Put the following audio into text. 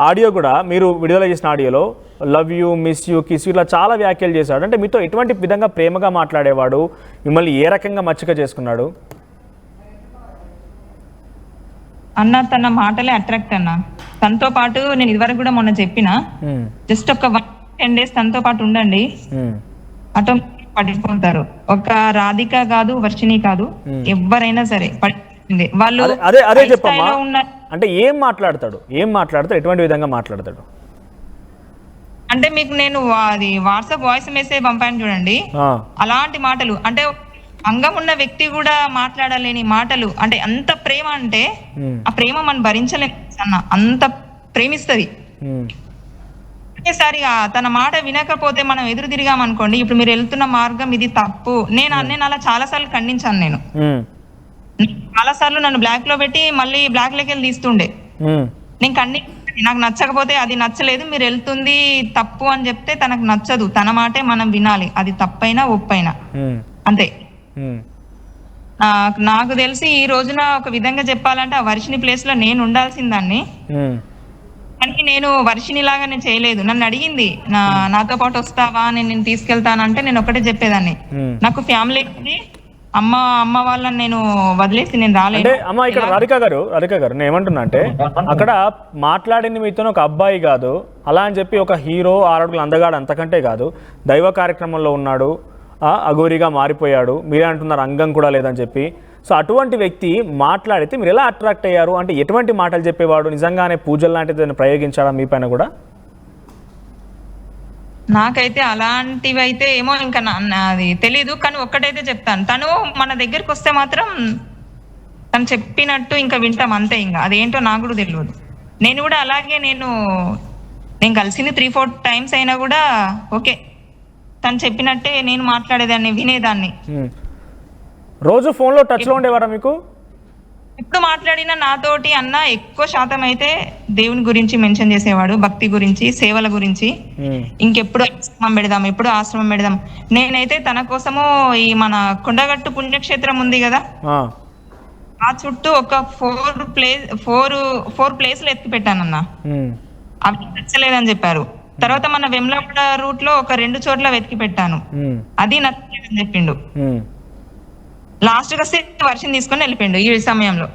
Audio కూడా మీరు విడుదల చేసిన ఆడియోలో love you, miss you, kiss you ఇట్లా చాలా వ్యాఖ్యలు చేశాడు. అంటే మీతో ఎటువంటి విధంగా ప్రేమగా మాట్లాడేవాడు, మిమ్మల్ని ఏ రకంగా మచ్చిక చేసుకున్నాడు? అన్న తన మాటలే అట్రాక్ట్ అన్న. తనతో పాటు నేను ఇదివరకు కూడా మొన్న చెప్పిన, జస్ట్ ఒక 10 days తనతో పాటు ఉండండి, ఆటోమేటిక్ పడిపోతారు. ఒక రాధిక కాదు, వర్షిణి కాదు, ఎవరైనా సరే పడిపోతుంది. వాళ్ళు అదే చెప్పమ్మా. అంటే ఏం మాట్లాడతాడు, ఎటువంటి విధంగా మాట్లాడతాడు? అంటే మీకు నేను అది వాట్సాప్ వాయిస్ మెసేజ్ పంపాను చూడండి, అలాంటి మాటలు. అంటే అంగం ఉన్న వ్యక్తి కూడా మాట్లాడలేని మాటలు. అంటే అంత ప్రేమ, అంటే ఆ ప్రేమ మనం భరించలేము అన్న, అంత ప్రేమిస్తుంది. ఒకేసారి తన మాట వినకపోతే మనం ఎదురు తిరిగామనుకోండి, ఇప్పుడు మీరు వెళ్తున్న మార్గం ఇది తప్పు. నేను అలా చాలా సార్లు ఖండించాను. నేను చాలా సార్లు నన్ను బ్లాక్ లో పెట్టి మళ్ళీ బ్లాక్ లోకి వెళ్ళి తీస్తుండే. నేను నాకు నచ్చకపోతే అది నచ్చలేదు, మీరు వెళ్తుంది తప్పు అని చెప్తే తనకు నచ్చదు, తన మాటే మనం వినాలి, అది తప్పైనా ఒప్పైనా అంతే. నాకు తెలిసి ఈ రోజున ఒక విధంగా చెప్పాలంటే ఆ వర్షిని ప్లేస్ లో నేను ఉండాల్సిందాన్ని, కానీ నేను వర్షిని లాగా నేను చేయలేదు. నన్ను అడిగింది నాతో పాటు వస్తావా, నేను తీసుకెళ్తానంటే నేను ఒకటే చెప్పేదాన్ని, నాకు ఫ్యామిలీ ఉంది, అమ్మ వాళ్ళని నేను వదిలేసి నేను రాలేదు. అమ్మ ఇక్కడ రాధిక గారు నేను ఏమంటున్నా అంటే, అక్కడ మాట్లాడింది మీతో ఒక అబ్బాయి కాదు, అలా అని చెప్పి ఒక హీరో 6 అడుగులు అందగాడు అంతకంటే కాదు, దైవ కార్యక్రమంలో ఉన్నాడు, అఘోరిగా మారిపోయాడు, మీరే అంటున్నారు అంగం కూడా లేదని చెప్పి. సో అటువంటి వ్యక్తి మాట్లాడితే మీరు ఎలా అట్రాక్ట్ అయ్యారు? అంటే ఎటువంటి మాటలు చెప్పేవాడు? నిజంగానే పూజలు లాంటిది ప్రయోగించాడా మీ పైన కూడా? నాకైతే అలాంటివి అయితే ఏమో ఇంకా అది తెలీదు, కానీ ఒక్కటైతే చెప్తాను, తను మన దగ్గరికి వస్తే మాత్రం తను చెప్పినట్టు ఇంకా వింటాం అంతే. ఇంకా అదేంటో నాకు కూడా తెలియదు. నేను కూడా అలాగే నేను కలిసింది 3-4 times అయినా కూడా ఓకే, తను చెప్పినట్టే నేను మాట్లాడేదాన్ని, వినేదాన్ని. రోజు ఫోన్లో టచ్లో ఉండేవారా మీకు? ఎప్పుడు మాట్లాడినా నాతోటి అన్న ఎక్కువ శాతం అయితే దేవుని గురించి మెన్షన్ చేసేవాడు, భక్తి గురించి, సేవల గురించి. ఇంకెప్పుడు ఆశ్రమం పెడదాం. నేనైతే తన కోసము ఈ మన కొండగట్టు పుణ్యక్షేత్రం ఉంది కదా, ఆ చుట్టూ ఒక 4 ప్లేసులు ఎత్తి పెట్టానన్న. అవి నచ్చలేదని చెప్పారు. తర్వాత మన వెమ్లవాడ రూట్ లో ఒక 2 చోట్ల వెతికి పెట్టాను, అది నచ్చలేదని చెప్పిండు. లాస్ట్ గా వర్షం తీసుకొని వెళ్ళిపోయిండు ఈ సమయంలో.